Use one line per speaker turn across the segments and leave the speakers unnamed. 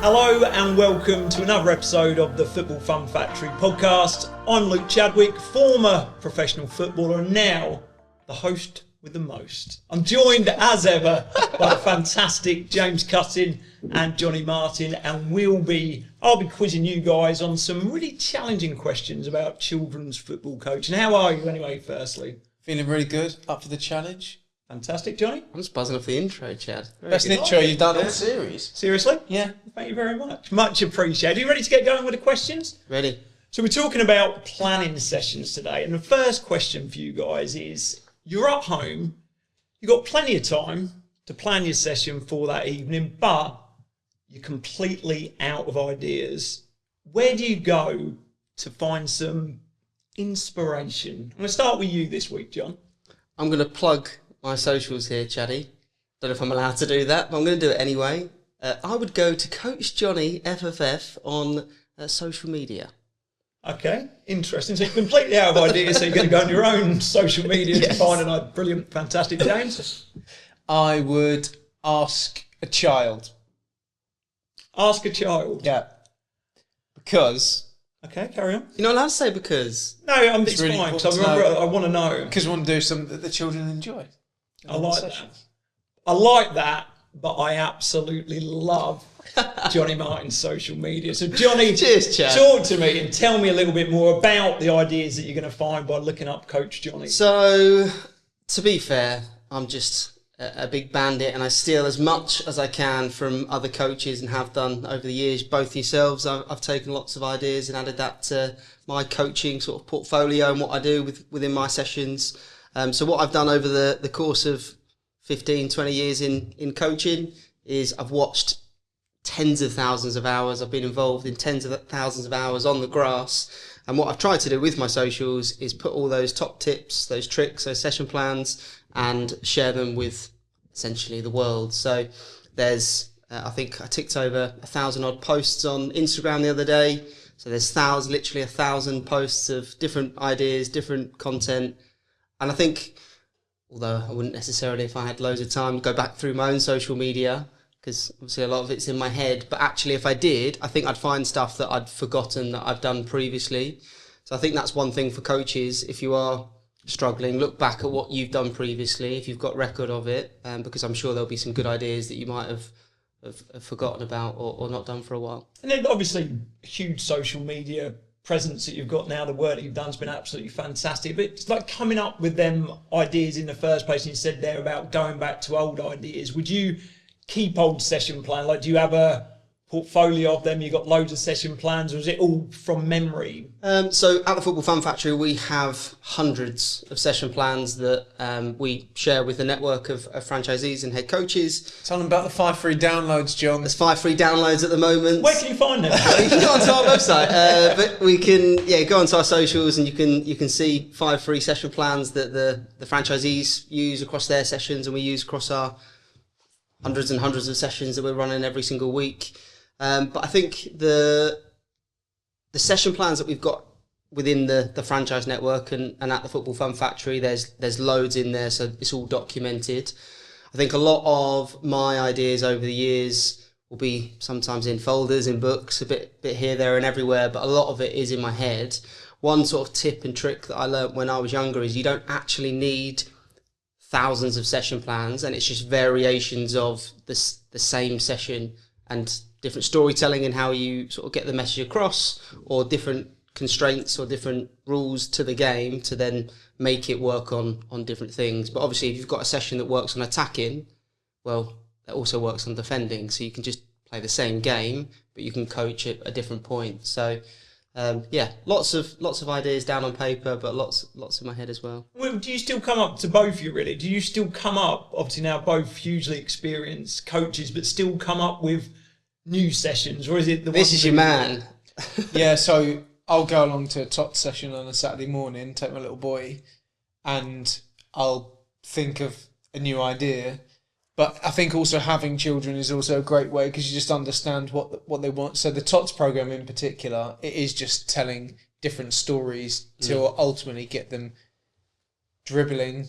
Hello and welcome to another episode of the Football Fun Factory podcast. I'm Luke Chadwick, former professional footballer and now the host with the most. I'm joined as ever by the fantastic James Cutting and Jonny Martin, and I'll be quizzing you guys on some really challenging questions about children's football coaching. How are you anyway, firstly?
Feeling really good, up for the challenge.
Fantastic, Jonny.
I'm just buzzing off the intro, Chad.
Best intro you've done all series.
Seriously?
Yeah.
Thank you very much. Much appreciated. Are you ready to get going with the questions?
Ready.
So we're talking about planning sessions today, and the first question for you guys is, you're at home, you've got plenty of time to plan your session for that evening, but you're completely out of ideas. Where do you go to find some inspiration? I'm going to start with you this week, John.
I'm going to plug my socials here, Chaddy. Don't know if I'm allowed to do that, but I'm going to do it anyway. I would go to Coach Jonny FFF on social media.
Okay, interesting. So you're completely out of ideas, so you're going to go on your own social media to find a brilliant, fantastic James?
I would ask a child.
Ask a child?
Yeah. Because...
Okay, carry on.
You're not allowed to say because.
No, it's
really
fine,
important
because I want to know.
Because we want to do something that the children enjoy.
I like that, but I absolutely love Jonny Martin's social media. So Jonny,
cheers, Chad.
Talk to me and tell me a little bit more about the ideas that you're going to find by looking up Coach Jonny.
So, to be fair, I'm just a big bandit and I steal as much as I can from other coaches and have done over the years. Both yourselves, I've taken lots of ideas and added that to my coaching sort of portfolio and what I do within my sessions. So what I've done over the course of 15, 20 years in coaching is I've watched tens of thousands of hours. I've been involved in tens of thousands of hours on the grass. And what I've tried to do with my socials is put all those top tips, those tricks, those session plans, and share them with essentially the world. So there's, I think I ticked over 1,000 odd posts on Instagram the other day. So there's literally 1,000 posts of different ideas, different content. And I think, although I wouldn't necessarily, if I had loads of time, go back through my own social media, because obviously a lot of it's in my head, but actually if I did, I think I'd find stuff that I'd forgotten that I've done previously. So I think that's one thing for coaches. If you are struggling, look back at what you've done previously, if you've got record of it, because I'm sure there'll be some good ideas that you might have forgotten about or not done for a while.
And then obviously huge social media presence that you've got now, the work that you've done has been absolutely fantastic, but it's like coming up with them ideas in the first place. And you said there about going back to old ideas. Would you keep old session plan? Like, do you have a portfolio of them? You got loads of session plans, or is it all from memory?
So at the Football Fun Factory, we have hundreds of session plans that we share with a network of franchisees and head coaches.
Tell them about the 5 free downloads, John.
There's 5 free downloads at the moment.
Where can you find them?
You can go onto our website, but we can go onto our socials and you can see 5 free session plans that the franchisees use across their sessions and we use across our hundreds and hundreds of sessions that we're running every single week. But I think the session plans that we've got within the franchise network and at the Football Fun Factory, there's loads in there, so it's all documented. I think a lot of my ideas over the years will be sometimes in folders, in books, a bit here, there and everywhere, but a lot of it is in my head. One sort of tip and trick that I learned when I was younger is you don't actually need thousands of session plans, and it's just variations of the same session and different storytelling and how you sort of get the message across, or different constraints or different rules to the game to then make it work on different things. But obviously if you've got a session that works on attacking, well, that also works on defending. So you can just play the same game, but you can coach at a different point. So lots of ideas down on paper, but lots in my head as well.
Well, do you still come up to both of you, really? Do you still come up, obviously now both hugely experienced coaches, but still come up with new sessions, or is it
this is your man?
Yeah, so I'll go along to a TOT session on a Saturday morning, take my little boy, and I'll think of a new idea. But I think also having children is also a great way, because you just understand what they want. So the TOTS program in particular, it is just telling different stories to ultimately get them dribbling.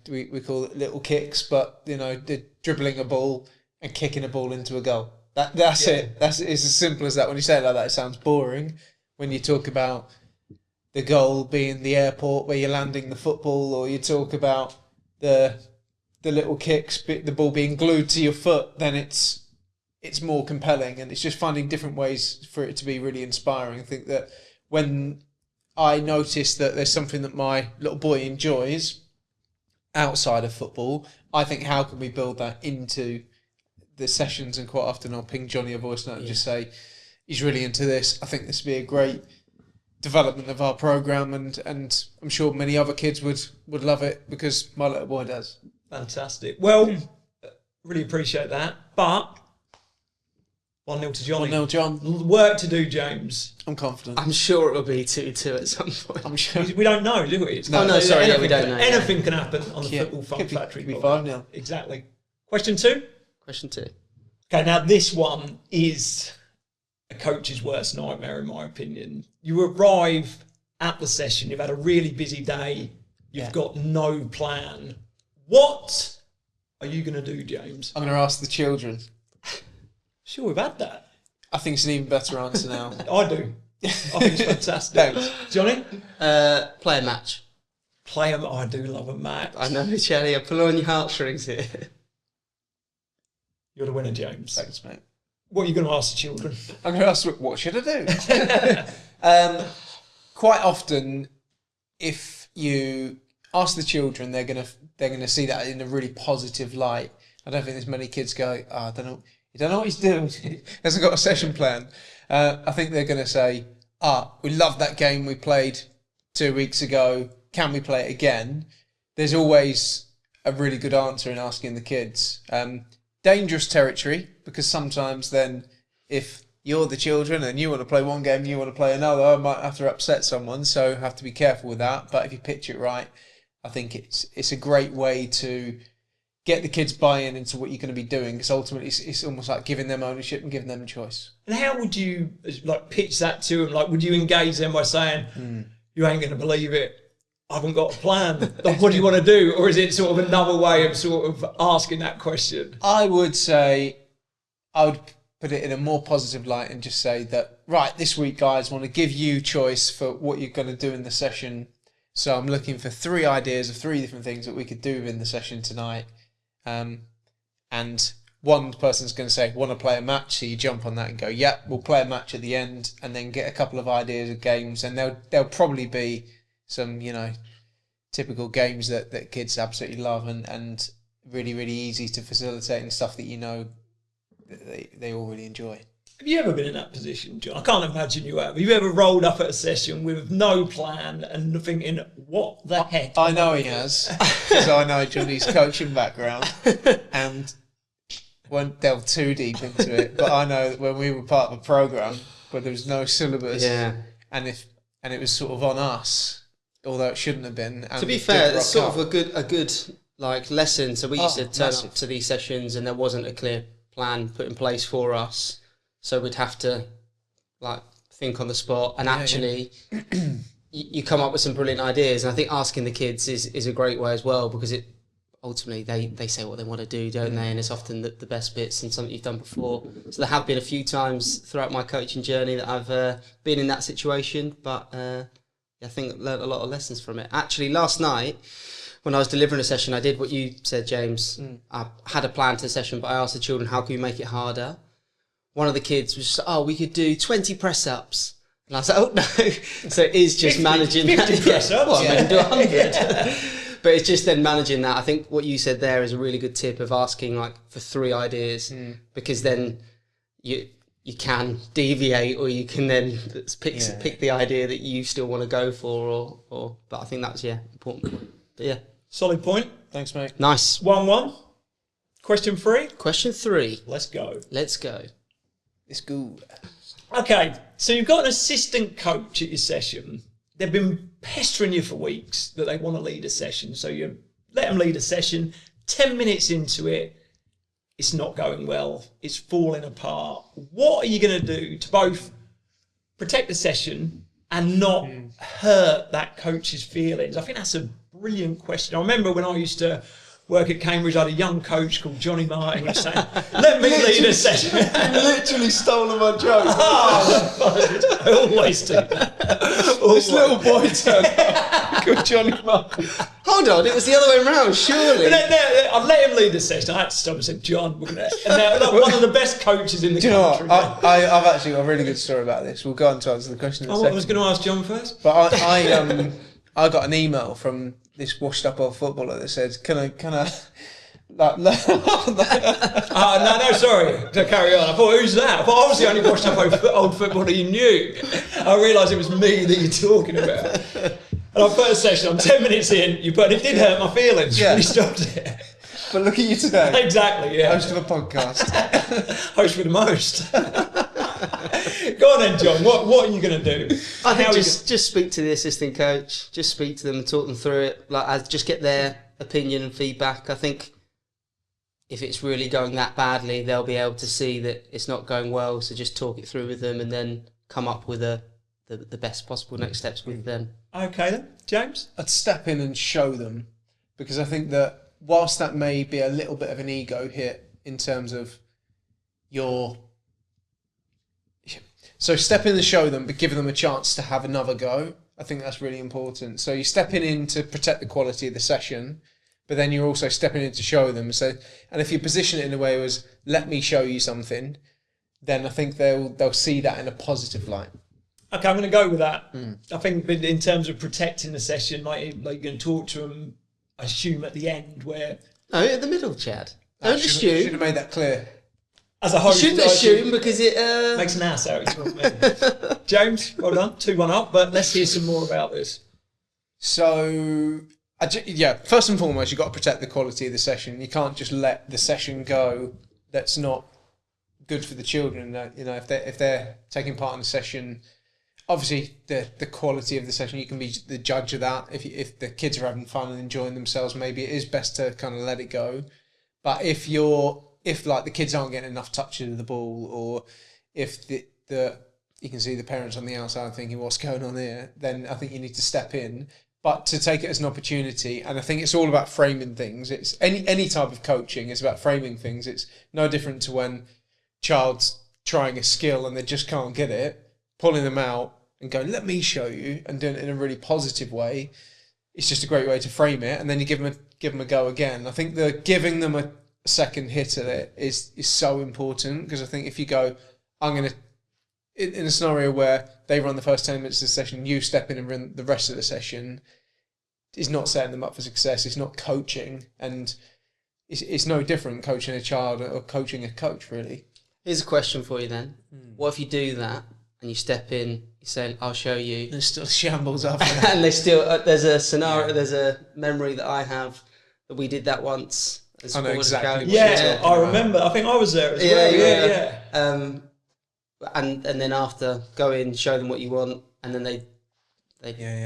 We call it little kicks, but they're dribbling a ball and kicking a ball into a goal. That's it. It's as simple as that. When you say it like that, it sounds boring. When you talk about the goal being the airport where you're landing the football, or you talk about the little kicks, the ball being glued to your foot, then it's more compelling, and it's just finding different ways for it to be really inspiring. I think that when I notice that there's something that my little boy enjoys outside of football, I think, how can we build that into the sessions? And quite often I'll ping Jonny a voice note and just say, he's really into this. I think this would be a great development of our programme, and I'm sure many other kids would love it, because my little boy does.
Fantastic. Well, really appreciate that. But 1-0 to Jonny.
1-0 John.
Work to do, James.
I'm confident.
I'm sure it'll be 2-2 at some point.
I'm sure.
We don't know, do we?
No, sorry, we don't know.
Anything can happen on the Football Fun Factory.
Could be 5-0.
Exactly. Question 2?
Question 2.
Okay, now this one is a coach's worst nightmare, in my opinion. You arrive at the session, you've had a really busy day, you've got no plan. What are you going to do, James?
I'm going to ask the children.
Sure, we've had that.
I think it's an even better answer now.
I do. I think it's fantastic.
Thanks.
Jonny?
Play a match.
I do love a match.
I know, Charlie, I'm pulling on your heartstrings here.
You're the winner, James.
Thanks, mate.
What are you going to ask the children?
I'm going to ask, what should I do? Quite often, if you ask the children, they're going to see that in a really positive light. I don't think there's many kids go, I don't know. You don't know what he's doing. He hasn't got a session plan. I think they're going to say, we loved that game we played 2 weeks ago. Can we play it again? There's always a really good answer in asking the kids. Dangerous territory, because sometimes then if you're the children and you want to play one game and you want to play another, I might have to upset someone, so have to be careful with that. But if you pitch it right, I think it's a great way to get the kids buy-in into what you're going to be doing, because ultimately it's almost like giving them ownership and giving them a choice.
And how would you pitch that to them? Like, would you engage them by saying, you ain't going to believe it, I haven't got a plan. Like, what do you want to do? Or is it sort of another way of sort of asking that question?
I would say I would put it in a more positive light and just say that, right, this week, guys, I want to give you choice for what you're going to do in the session. So I'm looking for 3 ideas of 3 different things that we could do in the session tonight. And one person's going to say, want to play a match? So you jump on that and go, yeah, we'll play a match at the end, and then get a couple of ideas of games. And there'll probably be some, typical games that kids absolutely love and really, really easy to facilitate, and stuff that they all really enjoy.
Have you ever been in that position, John? I can't imagine you have. Have you ever rolled up at a session with no plan and thinking, what the heck?
I know he has, because I know Jonny's coaching background, and won't delve too deep into it, but I know that when we were part of a programme where there was no syllabus, and it was sort of on us, although it shouldn't have been. And
to be fair, it's sort of a good lesson. So we used to turn up to these sessions and there wasn't a clear plan put in place for us. So we'd have to think on the spot, and actually you come up with some brilliant ideas. And I think asking the kids is a great way as well, because it ultimately they say what they want to do, don't they? And it's often the best bits and something you've done before. So there have been a few times throughout my coaching journey that I've been in that situation, but I think I've learned a lot of lessons from it. Actually, last night when I was delivering a session, I did what you said, James. I had a plan to the session, but I asked the children, how can we make it harder? One of the kids was just, we could do 20 press-ups. And I was like, oh, no. So it is just
50,
managing
50
that.
press-ups.
Well, I can do 100. But it's just then managing that. I think what you said there is a really good tip of asking for 3 ideas, because then you can deviate, or you can then pick the idea that you still want to go for. But I think that's, important. But yeah.
Solid point.
Thanks, mate.
Nice.
1-1. Question 3.
Question 3.
Let's go.
Let's go.
It's good.
Okay, so you've got an assistant coach at your session. They've been pestering you for weeks that they want to lead a session. So you let them lead a session. 10 minutes into it, it's not going well. It's falling apart. What are you going to do to both protect the session and not hurt that coach's feelings? I think that's a brilliant question. I remember when I used to work at Cambridge, I had a young coach called Johnny Martin who was saying, let me lead a session.
You literally stolen my joke.
I always do that.
This little boy turned up. Good Johnny Martin.
Hold on, it was the other way around, surely.
I let him lead the session. I had to stop and say, John, we're going to... And they're like one of the best coaches in the
Do you know
country.
what? I've actually got a really good story about this. We'll go on to answer the question in a second.
I was going to ask John first.
But I got an email from this washed up old footballer that said, can I like,
No, sorry. To carry on. I thought, who's that? I thought I was the only washed up old footballer you knew. I realised it was me that you're talking about. And our first session, I'm 10 minutes in, but it did hurt my feelings when he stopped it.
But look at you today.
Exactly, yeah.
Host of a podcast.
Host with the most. Go on then, John. What are you going to do?
I think just speak to the assistant coach. Just speak to them and talk them through it. Just get their opinion and feedback. I think if it's really going that badly, they'll be able to see that it's not going well. So just talk it through with them and then come up with the best possible next steps with them.
Okay then, James?
I'd step in and show them, because I think that whilst that may be a little bit of an ego hit in terms of so step in and show them, but give them a chance to have another go. I think that's really important. So you're stepping in to protect the quality of the session, but then you're also stepping in to show them. So, and if you position it in a way as, let me show you something, then I think they'll see that in a positive light.
Okay, I'm going to go with that. I think in terms of protecting the session, like you're going to talk to them, I assume at the end where...
No, in the middle, Chad. Don't assume.
Should have made that clear.
As a host,
you shouldn't assume because it...
makes an ass out of you. James, well done. 2-1 up, but let's hear some more about this.
So, first and foremost, you've got to protect the quality of the session. You can't just let the session go that's not good for the children. If they're taking part in a session... Obviously, the quality of the session, you can be the judge of that. If the kids are having fun and enjoying themselves, maybe it is best to kind of let it go. But if like the kids aren't getting enough touches of the ball, or if you can see the parents on the outside thinking, what's going on here, then I think you need to step in. But to take it as an opportunity, and I think it's all about framing things. It's any type of coaching is about framing things. It's no different to when child's trying a skill and they just can't get it, pulling them out and going, let me show you, and doing it in a really positive way. It's just a great way to frame it, and then you give them a go again. I think giving them a second hit at it is so important, because I think if you go, I'm going to, in a scenario where they run the first 10 minutes of the session, you step in and run the rest of the session, is not setting them up for success. It's not coaching, and it's no different coaching a child or coaching a coach, really.
Here's a question for you then. What if you do that and you step in, you're saying, I'll show you.
There's still shambles after
And they still, there's a scenario, there's a memory that I have that we did that once.
I know exactly.
Yeah, I remember. I think I was there as well. Yeah.
And then after, go in, show them what you want, and then they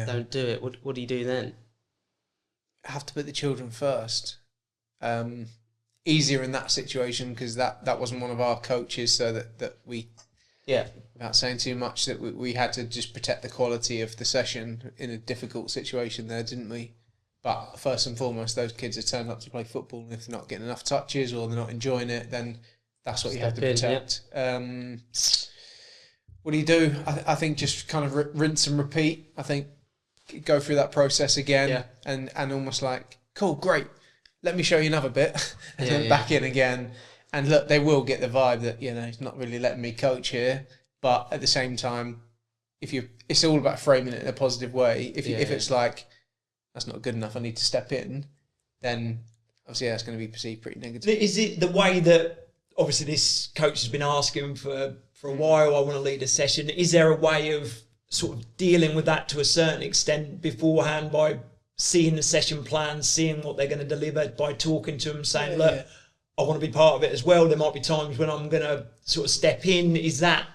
don't do it. What do you do then?
Have to put the children first. Easier in that situation because that wasn't one of our coaches, so that we, without saying too much, that we had to just protect the quality of the session in a difficult situation there, didn't we? But first and foremost, those kids are turned up to play football, and if they're not getting enough touches or they're not enjoying it, then that's what you have to protect. What do you do? I think just kind of rinse and repeat. I think go through that process again and almost like, cool, great, let me show you another bit, and then back in again. And look, they will get the vibe that, he's not really letting me coach here. But at the same time, it's all about framing it in a positive way. If it's like, that's not good enough, I need to step in, then obviously that's going to be perceived pretty negative.
Is it the way that, obviously this coach has been asking for a while, I want to lead a session. Is there a way of sort of dealing with that to a certain extent beforehand by seeing the session plan, seeing what they're going to deliver, by talking to them, saying, look, I want to be part of it as well. There might be times when I'm going to sort of step in. Is that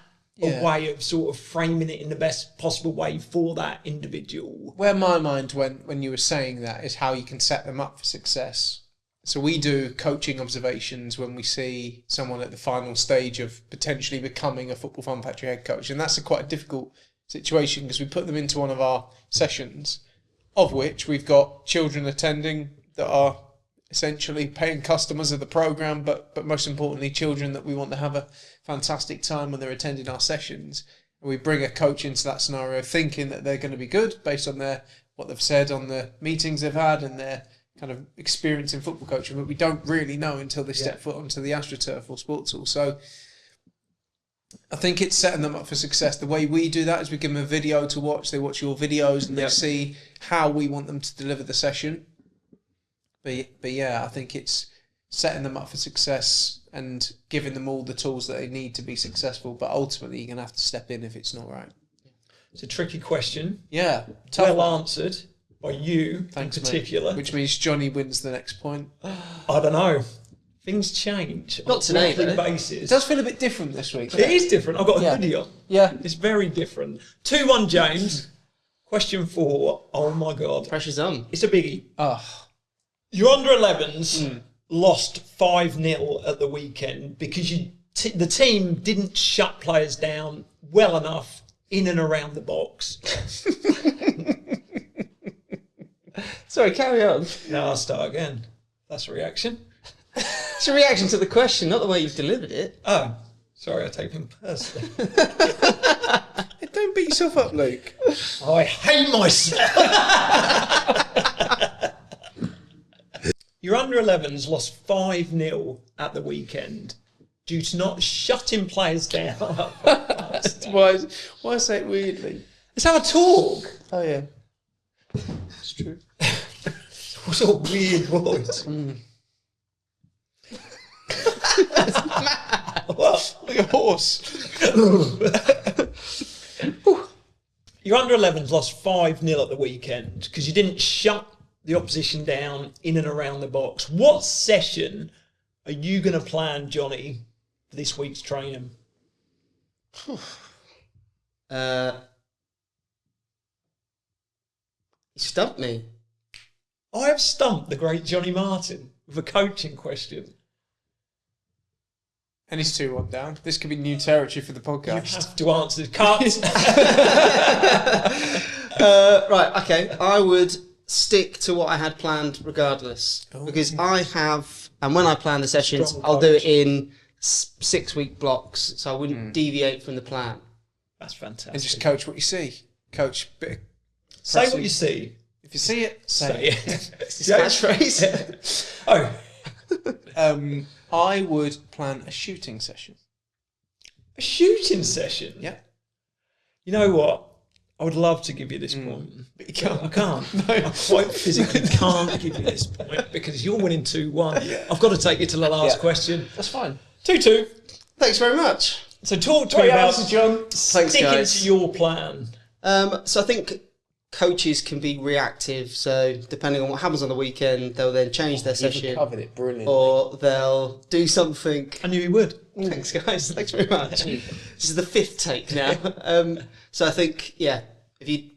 a way of sort of framing it in the best possible way for that individual?
Where my mind went when you were saying that is how you can set them up for success. So we do coaching observations when we see someone at the final stage of potentially becoming a Football Fun Factory head coach. And that's quite a difficult situation because we put them into one of our sessions, of which we've got children attending that are essentially paying customers of the program, but most importantly, children that we want to have a fantastic time when they're attending our sessions. And we bring a coach into that scenario thinking that they're going to be good based on what they've said on the meetings they've had and their kind of experience in football coaching, but we don't really know until they step foot onto the AstroTurf or Sports Hall. So I think it's setting them up for success. The way we do that is we give them a video to watch. They watch your videos and they see how we want them to deliver the session. But yeah, I think it's setting them up for success and giving them all the tools that they need to be successful. But ultimately, you're going to have to step in if it's not right.
It's a tricky question.
Yeah.
Well answered by you in particular.
Mate. Which means Jonny wins the next point.
I don't know. Things change.
Not today,
on a weekly
though.
basis.
It does feel a bit different this week.
It is different. I've got a hoodie on.
Yeah.
It's very different. 2-1 James. Question 4. Oh my God.
Pressure's on.
It's a biggie.
Oh.
Your under-11s lost 5-0 at the weekend because the team didn't shut players down well enough in and around the box.
Sorry, carry on.
Now I'll start again. That's a reaction.
It's a reaction to the question, not the way you've delivered it.
Oh, sorry, I take him personally.
Hey, don't beat yourself up, Luke.
I hate myself. Your under-11s lost 5-0 at the weekend due to not shutting players down.
Why say it weirdly?
Let's have a talk.
Oh, yeah. It's true.
What sort of weird voice? What?
Like a horse.
Your under-11s lost 5-0 at the weekend because you didn't shut the opposition down in and around the box. What session are you going to plan, Jonny, for this week's training?
You stumped me.
I have stumped the great Jonny Martin with a coaching question.
And it's 2-1 down. This could be new territory for the
You
podcast.
have to answer the cards.
Right, okay. I would stick to what I had planned regardless. Because I have, and when I plan the sessions,
Strong
I'll do
coach.
it in 6-week blocks, so I wouldn't deviate from the plan.
That's fantastic.
And just coach what you see. Coach,
say what you see.
if you see it,
Say
say it.
it.
It's his catchphrase.
Oh,
I would plan a shooting session.
a shooting session.
Yeah.
You know what? I would love to give you this point,
But you can't.
I can't. I quite physically can't give you this point because you're winning 2-1. I've got to take you to the last question.
That's fine.
2-2.
Thanks very much.
So talk to me about
John.
sticking
guys.
to your plan.
So I think coaches can be reactive. So depending on what happens on the weekend, they'll then change their session,
covered it brilliantly.
or they'll do something.
I knew you would.
Thanks, guys. Thanks very much. This is the 5th take now. So I think, if you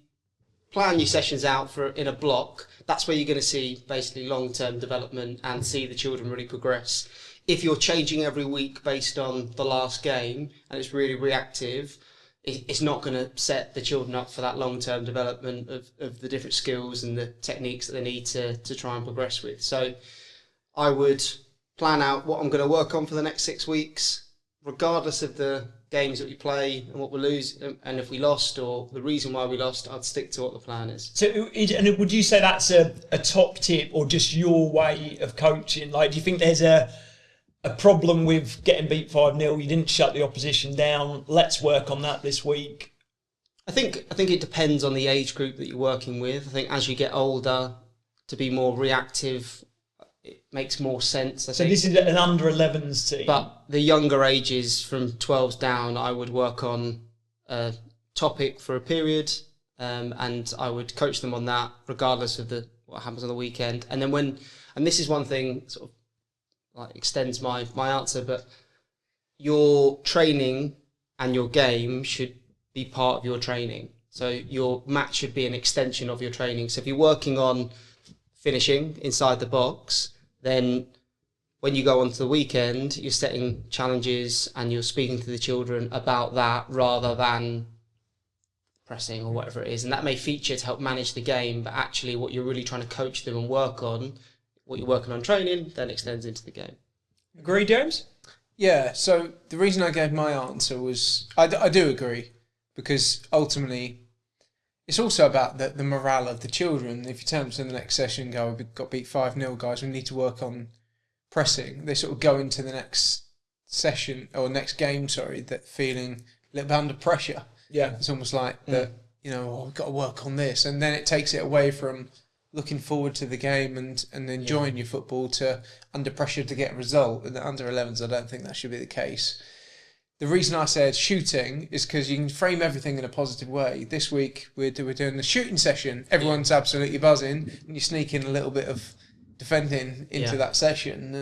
plan your sessions out in a block, that's where you're going to see basically long-term development and see the children really progress. If you're changing every week based on the last game and it's really reactive, it's not going to set the children up for that long-term development of the different skills and the techniques that they need to try and progress with. So I would plan out what I'm going to work on for the next 6 weeks, regardless of the games that we play and what we lose, and if we lost or the reason why we lost, I'd stick to what the plan is.
So, and would you say that's a top tip or just your way of coaching? Like, do you think there's a problem with getting beat 5-0? You didn't shut the opposition down. Let's work on that this week.
I think it depends on the age group that you're working with. I think as you get older, to be more reactive, it makes more sense.
So this is an under-11s team.
But the younger ages, from 12s down, I would work on a topic for a period, and I would coach them on that, regardless of what happens on the weekend. And then and this is one thing, sort of like extends my answer, but your training and your game should be part of your training. So your match should be an extension of your training. So if you're working on finishing inside the box, then when you go onto the weekend, you're setting challenges and you're speaking to the children about that rather than pressing or whatever it is. And that may feature to help manage the game, but actually what you're really trying to coach them and work on what you're working on training then extends into the game.
Agree, James?
Yeah, so the reason I gave my answer was, I do agree, because ultimately it's also about the morale of the children. If you turn up to the next session and go, we've got beat 5-0, guys, we need to work on pressing, they sort of go into the next session, or next game, that feeling a little bit under pressure.
Yeah.
It's almost like that, we've got to work on this. And then it takes it away from looking forward to the game and enjoying your football to under pressure to get a result. In the under 11s, I don't think that should be the case. The reason I said shooting is because you can frame everything in a positive way. This week we're doing the shooting session. Everyone's absolutely buzzing, and you sneak in a little bit of defending into that session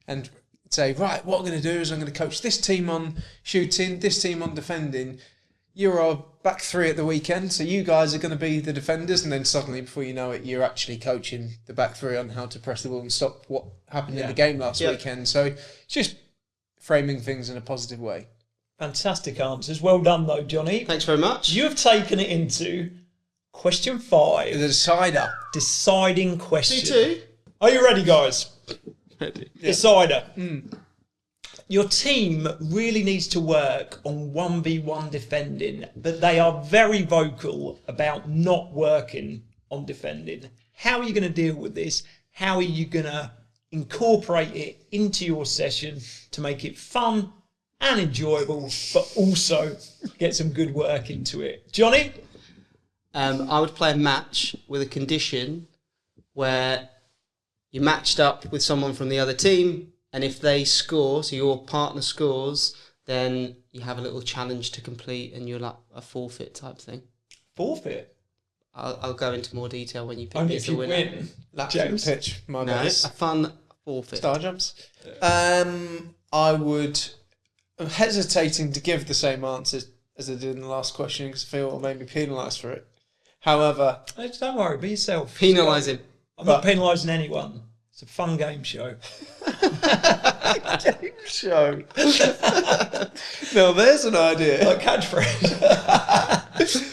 and say, right, what I'm going to do is I'm going to coach this team on shooting, this team on defending. You're our back three at the weekend, so you guys are going to be the defenders, and then suddenly, before you know it, you're actually coaching the back three on how to press the ball and stop what happened in the game last weekend. So it's just framing things in a positive way.
Fantastic answers. Well done, though, Jonny.
Thanks very much.
You have taken it into question 5.
The decider.
Deciding question.
2-2.
Are you ready, guys?
Ready.
Yeah. Decider. Your team really needs to work on 1v1 defending, but they are very vocal about not working on defending. How are you going to deal with this? How are you going to incorporate it into your session to make it fun and enjoyable, but also get some good work into it? Jonny?
I would play a match with a condition where you matched up with someone from the other team, and if they score, so your partner scores, then you have a little challenge to complete, and you're like a forfeit type thing.
Forfeit?
I'll go into more detail when you pick
Only if
the
you
winner.
win.
Laps
James?
of the pitch, my
No,
bad.
a fun forfeit.
Star jumps. I would... I'm hesitating to give the same answer as I did in the last question because I feel I'll maybe penalised for it. However...
Don't worry, be yourself.
Penalise him.
I'm not penalising anyone. It's a fun game show.
Game show. No, there's an idea.
Like catchphrase.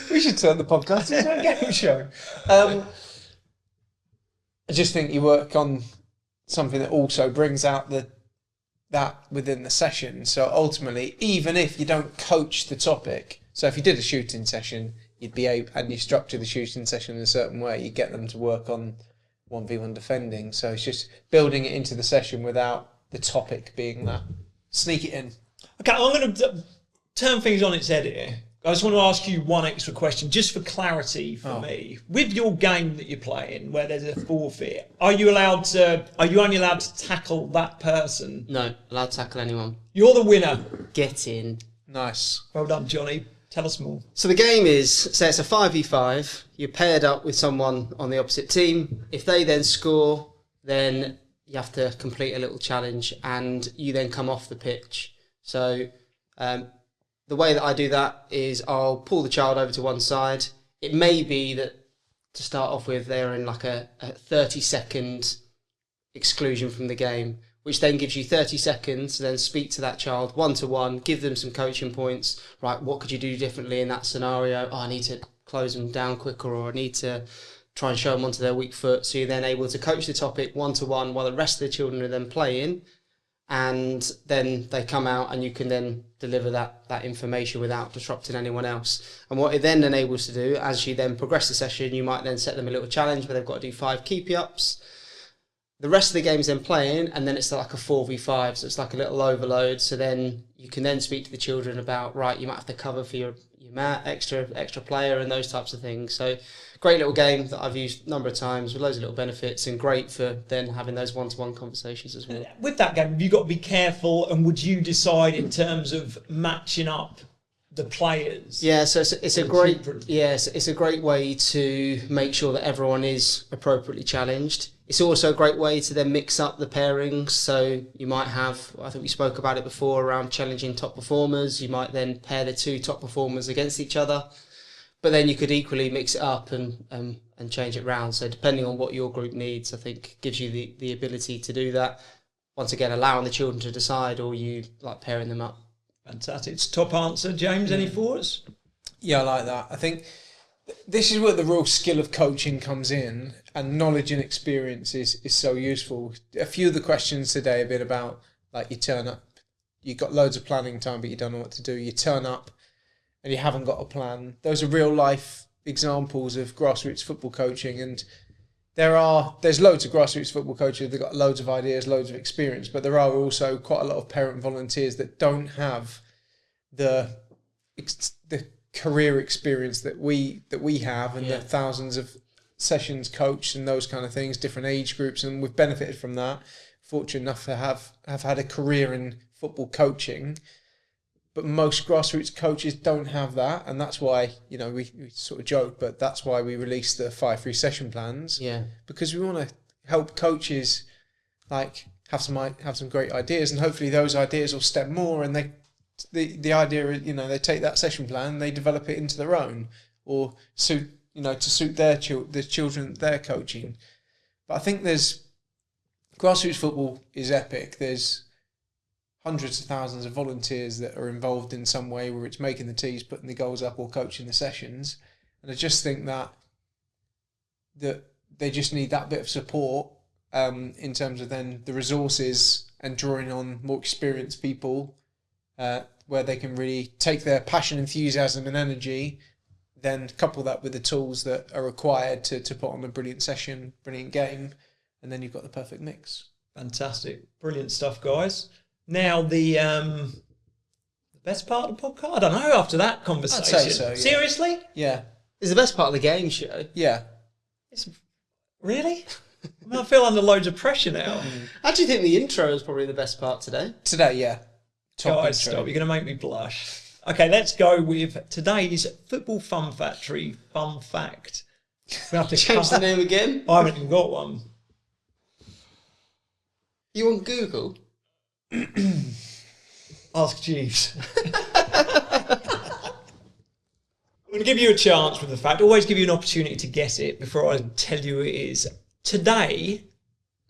We should turn the podcast into a game show. I just think you work on something that also brings out that within the session. So ultimately, even if you don't coach the topic, so if you did a shooting session, you'd be able, and you structure the shooting session in a certain way, you get them to work on 1v1 defending. So it's just building it into the session without the topic being that. Sneak it in.
Okay, I'm going to turn things on its head here. I just want to ask you one extra question, just for clarity for me. With your game that you're playing, where there's a forfeit, are you only allowed to tackle that person?
No, allowed to tackle anyone.
You're the winner.
Get in.
Nice.
Well done, Jonny. Tell us more.
So the game is, say it's a 5v5, you're paired up with someone on the opposite team. If they then score, then you have to complete a little challenge and you then come off the pitch. So the way that I do that is I'll pull the child over to one side. It may be that to start off with they're in like a 30-second exclusion from the game, which then gives you 30 seconds to then speak to that child one-to-one, give them some coaching points. Right, what could you do differently in that scenario? Oh, I need to close them down quicker, or I need to try and show them onto their weak foot. So you're then able to coach the topic one-to-one while the rest of the children are then playing, and then they come out and you can then deliver that information without disrupting anyone else. And what it then enables to do, as you then progress the session, you might then set them a little challenge where they've got to do 5 keepy-ups. The rest of the game is then playing, and then it's like a 4v5, so it's like a little overload. So then you can then speak to the children about, right, you might have to cover for your mat, extra player, and those types of things. So great little game that I've used a number of times with loads of little benefits, and great for then having those one-to-one conversations as well.
With that game, have you got to be careful, and would you decide in terms of matching up the players?
Yeah, so it's a great way to make sure that everyone is appropriately challenged. It's also a great way to then mix up the pairings. So you might have, I think we spoke about it before, around challenging top performers. You might then pair the 2 top performers against each other. But then you could equally mix it up and change it round. So depending on what your group needs, I think gives you the ability to do that. Once again, allowing the children to decide, or you like pairing them up.
Fantastic. It's a top answer. James, any thoughts?
Yeah, I like that. I think This is where the real skill of coaching comes in, and knowledge and experience is so useful. A few of the questions today have been about, like, you turn up, you've got loads of planning time, but you don't know what to do. You turn up and you haven't got a plan. Those are real life examples of grassroots football coaching, and there's loads of grassroots football coaches that got loads of ideas, loads of experience, but there are also quite a lot of parent volunteers that don't have the career experience that we have, and the thousands of sessions coached and those kind of things, different age groups, and we've benefited from that. Fortunate enough to have had a career in football coaching, but most grassroots coaches don't have that, and that's why, you know, we sort of joke, but that's why we release the 5-3 session plans.
Yeah,
because we want to help coaches like have some great ideas, and hopefully those ideas will stem more, and the idea is, you know, they take that session plan, they develop it into their own, or to suit the children that they're coaching. But I think grassroots football is epic. There's hundreds of thousands of volunteers that are involved in some way, whether it's making the tees, putting the goals up, or coaching the sessions. And I just think that they just need that bit of support in terms of then the resources and drawing on more experienced people, where they can really take their passion, enthusiasm and energy, then couple that with the tools that are required to put on a brilliant session, brilliant game, and then you've got the perfect mix.
Fantastic. Brilliant stuff, guys. Now, the best part of the podcast? I don't know, after that conversation.
I'd say so, yeah.
Seriously?
Yeah.
it's the best part of the game show.
Yeah.
Really? I mean, I feel under loads of pressure now.
I actually think the intro is probably the best part today.
Today, yeah. Top
Guys,
intro.
stop. You're going to make me blush. Okay, let's go with today's Football Fun Factory fun fact. We have to
Change the name again.
I haven't even got one.
You on Google?
Ask Jeeves. I'm going to give you a chance with the fact. Always give you an opportunity to guess it before I tell you who it is. Today,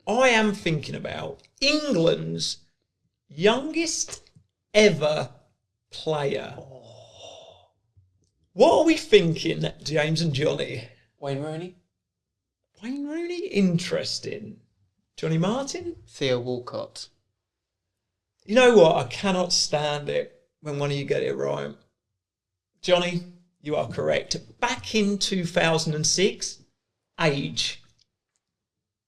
I am thinking about England's youngest ever player. What are we thinking, James and Johnny?
Wayne Rooney.
Wayne Rooney? Interesting. Johnny Martin?
Theo Walcott.
You know what? I cannot stand it when one of you get it right. Johnny, you are correct. Back in 2006, age?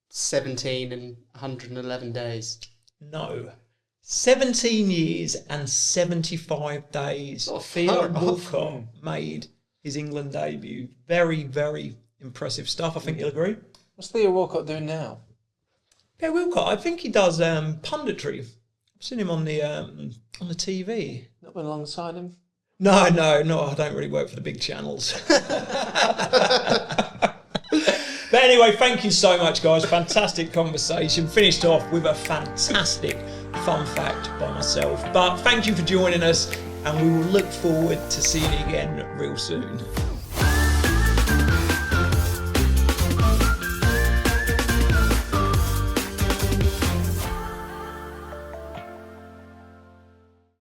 17 and 111 days.
No. 17 years and 75 days. Theo Walcott made his England debut. Very, very impressive stuff. I think you'll agree.
What's Theo Walcott doing now?
Yeah, Walcott. I think he does punditry. I've seen him on the TV.
Not been alongside him?
No. I don't really work for the big channels. But anyway, thank you so much, guys. Fantastic conversation. Finished off with a fantastic fun fact by myself. But thank you for joining us, and we will look forward to seeing you again real soon.